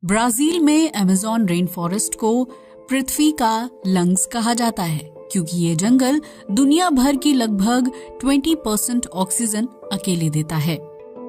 Brazil में Amazon rain forest को पृथ्वी का लंग्स कहा जाता है क्योंकि ये जंगल दुनिया भर की लगभग 20% ऑक्सीजन अकेले देता है।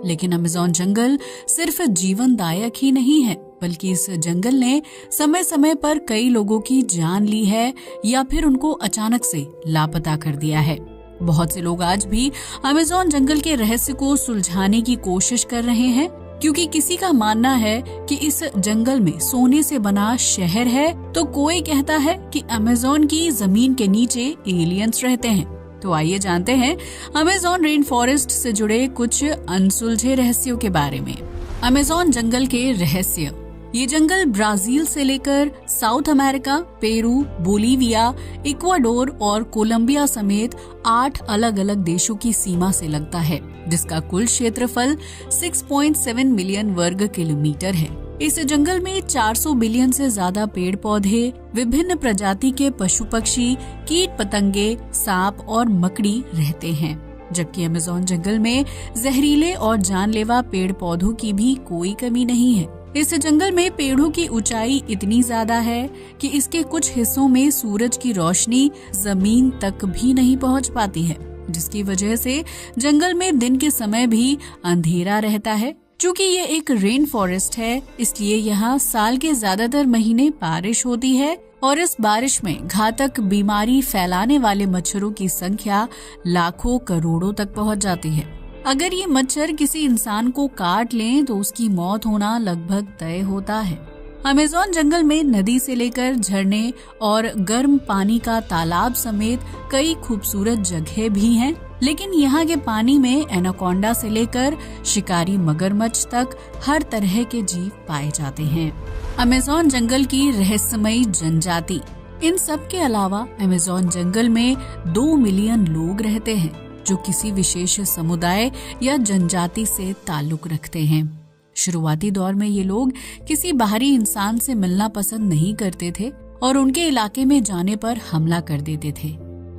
लेकिन अमेज़न जंगल सिर्फ जीवनदायक ही नहीं है, बल्कि इस जंगल ने समय समय पर कई लोगों की जान ली है या फिर उनको अचानक से लापता कर दिया है। बहुत से लोग आज भी अमेज़न जंगल के रहस्य को सुलझाने की कोशिश कर रहे हैं, क्योंकि किसी का मानना है कि इस जंगल में सोने से बना शहर है, तो कोई कहता है कि अमेज़न की जमीन के नीचे एलियंस रहते हैं। तो आइए जानते हैं अमेज़न रेन फॉरेस्ट से जुड़े कुछ अनसुलझे रहस्यों के बारे में। अमेज़न जंगल के रहस्य। ये जंगल ब्राजील से लेकर south America, Peru, Bolivia, Ecuador और कोलंबिया समेत 8 अलग अलग देशों की सीमा से लगता है, जिसका कुल क्षेत्रफल 6.7 मिलियन वर्ग किलोमीटर है। इस जंगल में 400 बिलियन से ज्यादा पेड़ पौधे, विभिन्न प्रजाति के पशु पक्षी, कीट पतंगे, सांप और मकड़ी रहते हैं। जबकि अमेज़न जंगल में जहरीले और जानलेवा पेड़ पौधों की भी कोई कमी नहीं है। इस जंगल में पेड़ों की ऊंचाई इतनी ज्यादा है कि इसके कुछ हिस्सों में सूरज की रोशनी जमीन तक भी नहीं पहुंच पाती है, जिसकी वजह से जंगल में दिन के समय भी अंधेरा रहता है। चूँकि ये एक रेन फॉरेस्ट है, इसलिए यहाँ साल के ज्यादातर महीने बारिश होती है और इस बारिश में घातक बीमारी फैलाने वाले मच्छरों की संख्या लाखों करोड़ों तक पहुँच जाती है। अगर ये मच्छर किसी इंसान को काट लें तो उसकी मौत होना लगभग तय होता है। अमेज़न जंगल में नदी से लेकर झरने और गर्म पानी का तालाब समेत कई खूबसूरत जगह भी हैं, लेकिन यहाँ के पानी में एनाकोंडा से लेकर शिकारी मगरमच्छ तक हर तरह के जीव पाए जाते हैं। अमेज़न जंगल की रहस्यमयी जनजाति। इन सब के अलावा अमेज़न जंगल में 2 मिलियन लोग रहते हैं जो किसी विशेष समुदाय या जनजाति से ताल्लुक रखते हैं। शुरुआती दौर में ये लोग किसी बाहरी इंसान से मिलना पसंद नहीं करते थे और उनके इलाके में जाने पर हमला कर देते थे।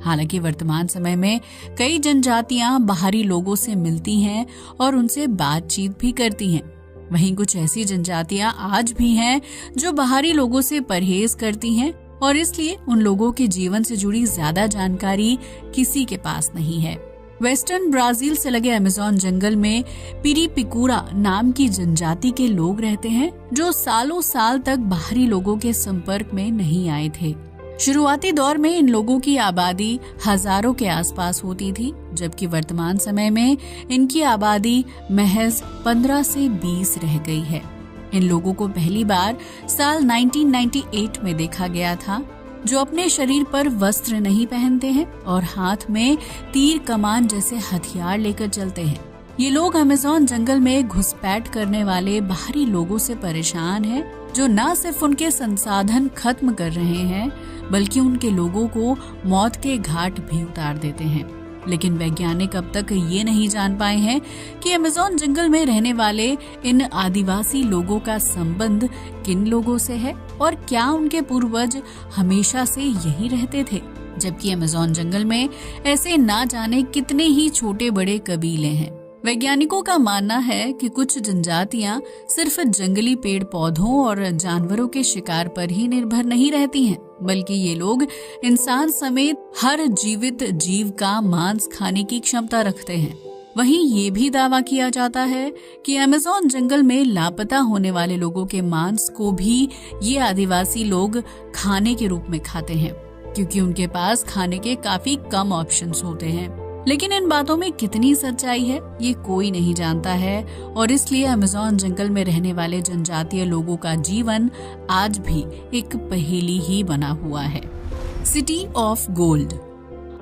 हालांकि वर्तमान समय में कई जनजातियां बाहरी लोगों से मिलती हैं और उनसे बातचीत भी करती हैं। वहीं कुछ ऐसी जनजातियां आज भी हैं जो बाहरी लोगों से परहेज करती हैं और इसलिए उन लोगों के जीवन से जुड़ी ज्यादा जानकारी किसी के पास नहीं है। वेस्टर्न ब्राजील से लगे अमेज़न जंगल में पिरीपिकुरा नाम की जनजाति के लोग रहते हैं, जो सालों साल तक बाहरी लोगों के संपर्क में नहीं आए थे। शुरुआती दौर में इन लोगों की आबादी हजारों के आसपास होती थी, जबकि वर्तमान समय में इनकी आबादी महज 15 से 20 रह गई है। इन लोगों को पहली बार साल 1998 में देखा गया था, जो अपने शरीर पर वस्त्र नहीं पहनते हैं और हाथ में तीर कमान जैसे हथियार लेकर चलते हैं। ये लोग अमेज़न जंगल में घुसपैठ करने वाले बाहरी लोगों से परेशान हैं, जो न सिर्फ उनके संसाधन खत्म कर रहे हैं, बल्कि उनके लोगों को मौत के घाट भी उतार देते हैं। लेकिन वैज्ञानिक अब तक ये नहीं जान पाए हैं कि अमेज़न जंगल में रहने वाले इन आदिवासी लोगों का संबंध किन लोगों से है और क्या उनके पूर्वज हमेशा से यही रहते थे। जबकि अमेज़न जंगल में ऐसे ना जाने कितने ही छोटे बड़े कबीले हैं। वैज्ञानिकों का मानना है कि कुछ जनजातियां सिर्फ जंगली पेड़ पौधों और जानवरों के शिकार पर ही निर्भर नहीं रहती हैं, बल्कि ये लोग इंसान समेत हर जीवित जीव का मांस खाने की क्षमता रखते हैं। वहीं ये भी दावा किया जाता है कि अमेज़न जंगल में लापता होने वाले लोगों के मांस को भी ये आदिवासी लोग खाने के रूप में खाते हैं, क्योंकि उनके पास खाने के काफी कम ऑप्शंस होते हैं। लेकिन इन बातों में कितनी सच्चाई है ये कोई नहीं जानता है और इसलिए अमेज़न जंगल में रहने वाले जनजातीय लोगों का जीवन आज भी एक पहेली ही बना हुआ है। City of gold.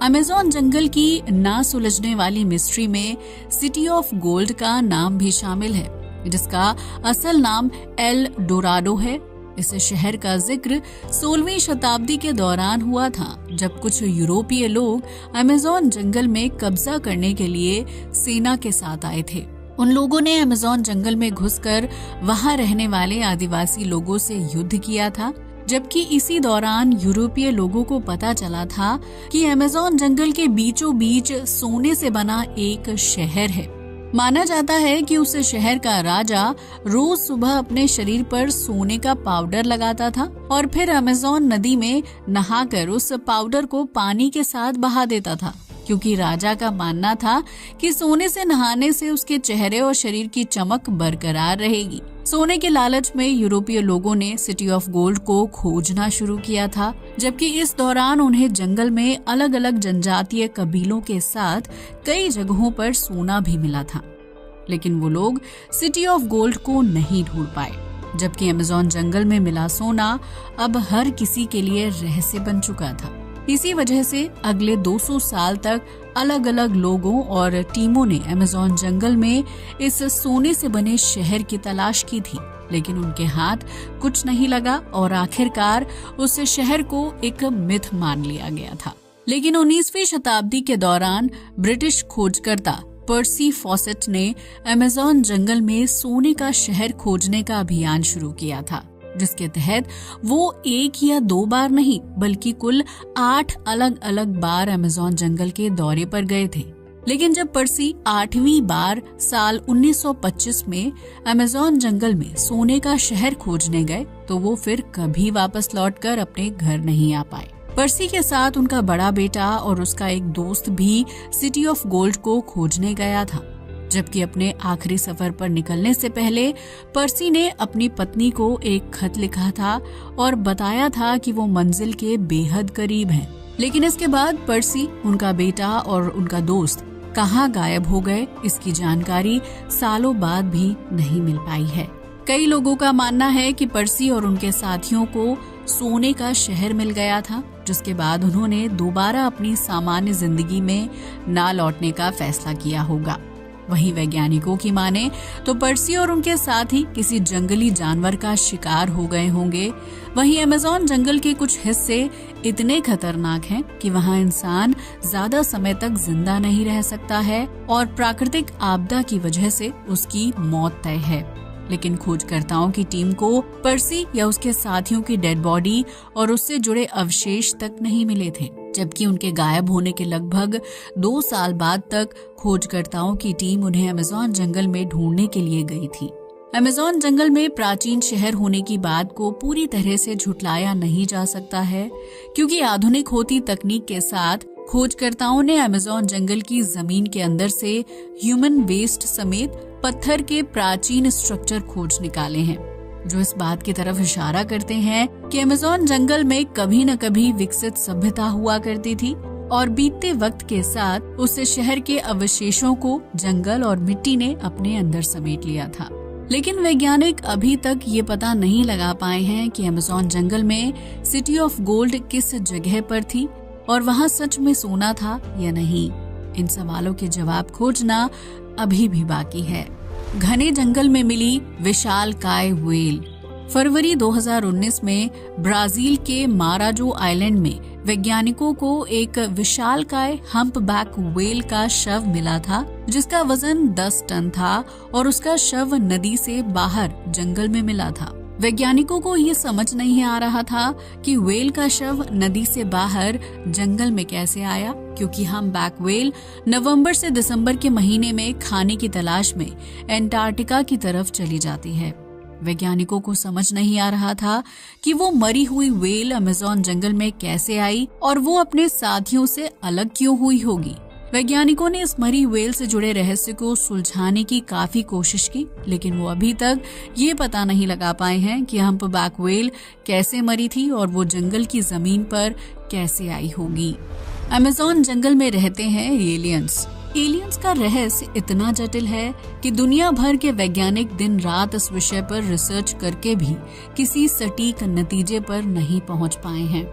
अमेज़न जंगल की ना सुलझने वाली मिस्ट्री में सिटी ऑफ गोल्ड का नाम भी शामिल है, जिसका असल नाम एल डोराडो है। इस शहर का जिक्र 16वीं शताब्दी के दौरान हुआ था, जब कुछ यूरोपीय लोग अमेज़न जंगल में कब्जा करने के लिए सेना के साथ आए थे। उन लोगों ने अमेज़न जंगल में घुसकर वहां रहने वाले आदिवासी लोगों से युद्ध किया था, जबकि इसी दौरान यूरोपीय लोगों को पता चला था कि अमेज़न जंगल के बीचों बीच सोने से बना एक शहर है। माना जाता है कि उस शहर का राजा रोज सुबह अपने शरीर पर सोने का पाउडर लगाता था और फिर अमेज़न नदी में नहाकर उस पाउडर को पानी के साथ बहा देता था, क्योंकि राजा का मानना था कि सोने से नहाने से उसके चेहरे और शरीर की चमक बरकरार रहेगी। सोने के लालच में यूरोपीय लोगों ने सिटी ऑफ गोल्ड को खोजना शुरू किया था, जबकि इस दौरान उन्हें जंगल में अलग अलग जनजातीय कबीलों के साथ कई जगहों पर सोना भी मिला था, लेकिन वो लोग सिटी ऑफ गोल्ड को नहीं ढूंढ पाए। जबकि अमेज़न जंगल में मिला सोना अब हर किसी के लिए रहस्य बन चुका था। इसी वजह से अगले 200 साल तक अलग अलग लोगों और टीमों ने अमेज़न जंगल में इस सोने से बने शहर की तलाश की थी, लेकिन उनके हाथ कुछ नहीं लगा और आखिरकार उस शहर को एक मिथ मान लिया गया था। लेकिन 19वीं शताब्दी के दौरान ब्रिटिश खोजकर्ता पर्सी फॉसेट ने अमेज़न जंगल में सोने का शहर खोजने का अभियान शुरू किया था, जिसके तहत वो 1 या 2 बार नहीं बल्कि कुल 8 अलग अलग बार अमेज़न जंगल के दौरे पर गए थे। लेकिन जब पर्सी 8वीं बार साल 1925 में अमेज़न जंगल में सोने का शहर खोजने गए तो वो फिर कभी वापस लौटकर अपने घर नहीं आ पाए। पर्सी के साथ उनका बड़ा बेटा और उसका एक दोस्त भी सिटी ऑफ गोल्ड को खोजने गया था। जबकि अपने आखिरी सफर पर निकलने से पहले पर्सी ने अपनी पत्नी को एक खत लिखा था और बताया था कि वो मंजिल के बेहद करीब हैं। लेकिन इसके बाद पर्सी, उनका बेटा और उनका दोस्त कहाँ गायब हो गए, इसकी जानकारी सालों बाद भी नहीं मिल पाई है। कई लोगों का मानना है कि पर्सी और उनके साथियों को सोने का शहर मिल गया था, जिसके बाद उन्होंने दोबारा अपनी सामान्य जिंदगी में ना लौटने का फैसला किया होगा। वहीं वैज्ञानिकों की माने तो पर्सी और उनके साथी किसी जंगली जानवर का शिकार हो गए होंगे। वहीं अमेज़न जंगल के कुछ हिस्से इतने खतरनाक हैं कि वहां इंसान ज्यादा समय तक जिंदा नहीं रह सकता है और प्राकृतिक आपदा की वजह से उसकी मौत तय है। लेकिन खोजकर्ताओं की टीम को पर्सी या उसके साथियों की डेड बॉडी और उससे जुड़े अवशेष तक नहीं मिले थे, जबकि उनके गायब होने के लगभग 2 साल बाद तक खोजकर्ताओं की टीम उन्हें अमेज़न जंगल में ढूंढने के लिए गई थी। अमेज़न जंगल में प्राचीन शहर होने की बात को पूरी तरह से झुठलाया नहीं जा सकता है, क्योंकि आधुनिक होती तकनीक के साथ खोजकर्ताओं ने अमेज़न जंगल की जमीन के अंदर से ह्यूमन वेस्ट समेत पत्थर के प्राचीन स्ट्रक्चर खोज निकाले हैं, जो इस बात की तरफ इशारा करते हैं कि अमेज़न जंगल में कभी न कभी विकसित सभ्यता हुआ करती थी और बीतते वक्त के साथ उस शहर के अवशेषों को जंगल और मिट्टी ने अपने अंदर समेट लिया था। लेकिन वैज्ञानिक अभी तक ये पता नहीं लगा पाए हैं कि अमेज़न जंगल में सिटी ऑफ गोल्ड किस जगह पर थी और वहाँ सच में सोना था या नहीं। इन सवालों के जवाब खोजना अभी भी बाकी है। घने जंगल में मिली विशालकाय व्हेल। फरवरी 2019 में ब्राजील के माराजो आइलैंड में वैज्ञानिकों को एक विशालकाय हम्पबैक व्हेल का शव मिला था, जिसका वजन 10 टन था और उसका शव नदी से बाहर जंगल में मिला था। वैज्ञानिकों को ये समझ नहीं आ रहा था कि व्हेल का शव नदी से बाहर जंगल में कैसे आया, क्योंकि हम्पबैक व्हेल नवंबर से दिसंबर के महीने में खाने की तलाश में एंटार्क्टिका की तरफ चली जाती है। वैज्ञानिकों को समझ नहीं आ रहा था कि वो मरी हुई व्हेल अमेज़न जंगल में कैसे आई और वो अपने साथियों से अलग क्यों हुई होगी। वैज्ञानिकों ने इस मरी व्हेल से जुड़े रहस्य को सुलझाने की काफी कोशिश की, लेकिन वो अभी तक ये पता नहीं लगा पाए हैं कि हम्पबैक व्हेल कैसे मरी थी और वो जंगल की जमीन पर कैसे आई होगी। अमेज़न जंगल में रहते हैं एलियंस। एलियंस का रहस्य इतना जटिल है कि दुनिया भर के वैज्ञानिक दिन रात इस विषय पर रिसर्च करके भी किसी सटीक नतीजे पर नहीं पहुंच पाए हैं,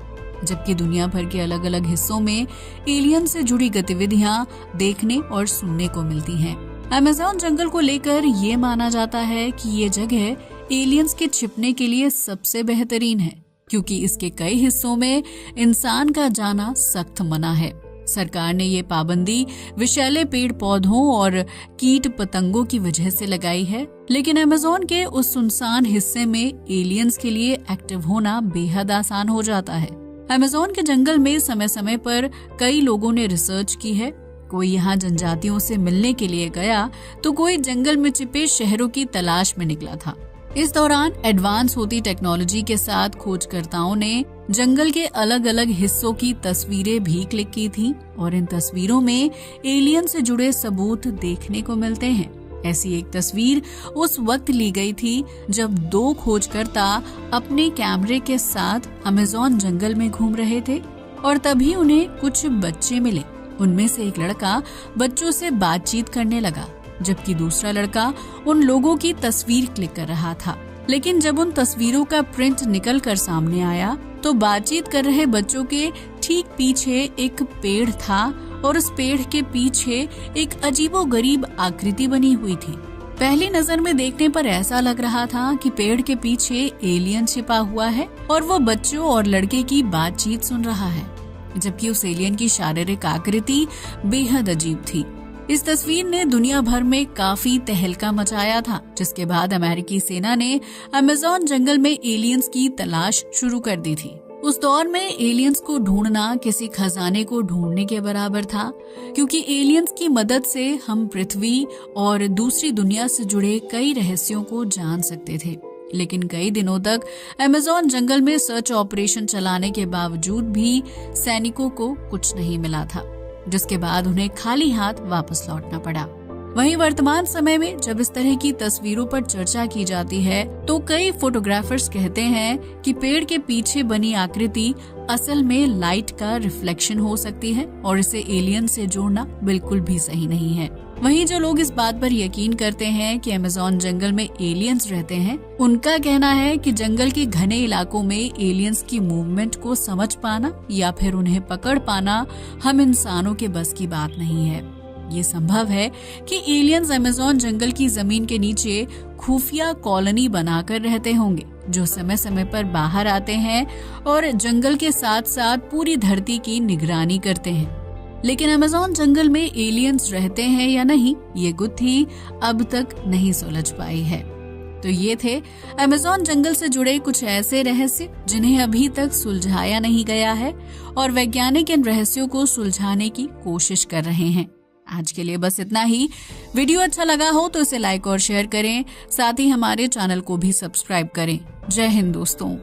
जबकि दुनिया भर के अलग अलग हिस्सों में एलियन से जुड़ी गतिविधियां देखने और सुनने को मिलती हैं। अमेज़न जंगल को लेकर ये माना जाता है कि ये जगह एलियंस के छिपने के लिए सबसे बेहतरीन है, क्योंकि इसके कई हिस्सों में इंसान का जाना सख्त मना है। सरकार ने ये पाबंदी विषैले पेड़ पौधों और कीट पतंगों की वजह से लगाई है, लेकिन अमेज़न के उस सुनसान हिस्से में एलियंस के लिए एक्टिव होना बेहद आसान हो जाता है। अमेज़न के जंगल में समय समय पर कई लोगों ने रिसर्च की है कोई यहाँ जनजातियों से मिलने के लिए गया तो कोई जंगल में छिपे शहरों की तलाश में निकला था। इस दौरान एडवांस होती टेक्नोलॉजी के साथ खोजकर्ताओं ने जंगल के अलग अलग हिस्सों की तस्वीरें भी क्लिक की थी और इन तस्वीरों में एलियन से जुड़े सबूत देखने को मिलते हैं। ऐसी एक तस्वीर उस वक्त ली गई थी जब दो खोजकर्ता अपने कैमरे के साथ अमेज़न जंगल में घूम रहे थे और तभी उन्हें कुछ बच्चे मिले। उनमें से एक लड़का बच्चों से बातचीत करने लगा, जबकि दूसरा लड़का उन लोगों की तस्वीर क्लिक कर रहा था। लेकिन जब उन तस्वीरों का प्रिंट निकल कर सामने आया तो बातचीत कर रहे बच्चों के ठीक पीछे एक पेड़ था और उस पेड़ के पीछे एक अजीबोगरीब आकृति बनी हुई थी। पहली नजर में देखने पर ऐसा लग रहा था कि पेड़ के पीछे एलियन छिपा हुआ है और वो बच्चों और लड़के की बातचीत सुन रहा है, जबकि उस एलियन की शारीरिक आकृति बेहद अजीब थी। इस तस्वीर ने दुनिया भर में काफी तहलका मचाया था, जिसके बाद अमेरिकी सेना ने अमेज़न जंगल में एलियंस की तलाश शुरू कर दी थी। उस दौर में एलियंस को ढूंढना किसी खजाने को ढूंढने के बराबर था, क्योंकि एलियंस की मदद से हम पृथ्वी और दूसरी दुनिया से जुड़े कई रहस्यों को जान सकते थे। लेकिन कई दिनों तक अमेज़न जंगल में सर्च ऑपरेशन चलाने के बावजूद भी सैनिकों को कुछ नहीं मिला था, जिसके बाद उन्हें खाली हाथ वापस लौटना पड़ा। वहीं वर्तमान समय में जब इस तरह की तस्वीरों पर चर्चा की जाती है तो कई फोटोग्राफर्स कहते हैं कि पेड़ के पीछे बनी आकृति असल में लाइट का रिफ्लेक्शन हो सकती है और इसे एलियन से जोड़ना बिल्कुल भी सही नहीं है। वहीं जो लोग इस बात पर यकीन करते हैं कि अमेज़न जंगल में एलियंस रहते हैं, उनका कहना है कि जंगल के घने इलाकों में एलियंस की मूवमेंट को समझ पाना या फिर उन्हें पकड़ पाना हम इंसानों के बस की बात नहीं है। ये संभव है कि एलियंस अमेज़न जंगल की जमीन के नीचे खुफिया कॉलोनी बनाकर रहते होंगे, जो समय समय पर बाहर आते हैं और जंगल के साथ साथ पूरी धरती की निगरानी करते हैं। लेकिन अमेज़न जंगल में एलियंस रहते हैं या नहीं, ये गुत्थी अब तक नहीं सुलझ पाई है। तो ये थे अमेज़न जंगल से जुड़े कुछ ऐसे रहस्य जिन्हें अभी तक सुलझाया नहीं गया है और वैज्ञानिक इन रहस्यों को सुलझाने की कोशिश कर रहे हैं। आज के लिए बस इतना ही। वीडियो अच्छा लगा हो तो इसे लाइक और शेयर करें, साथ ही हमारे चैनल को भी सब्सक्राइब करें। जय हिंद दोस्तों।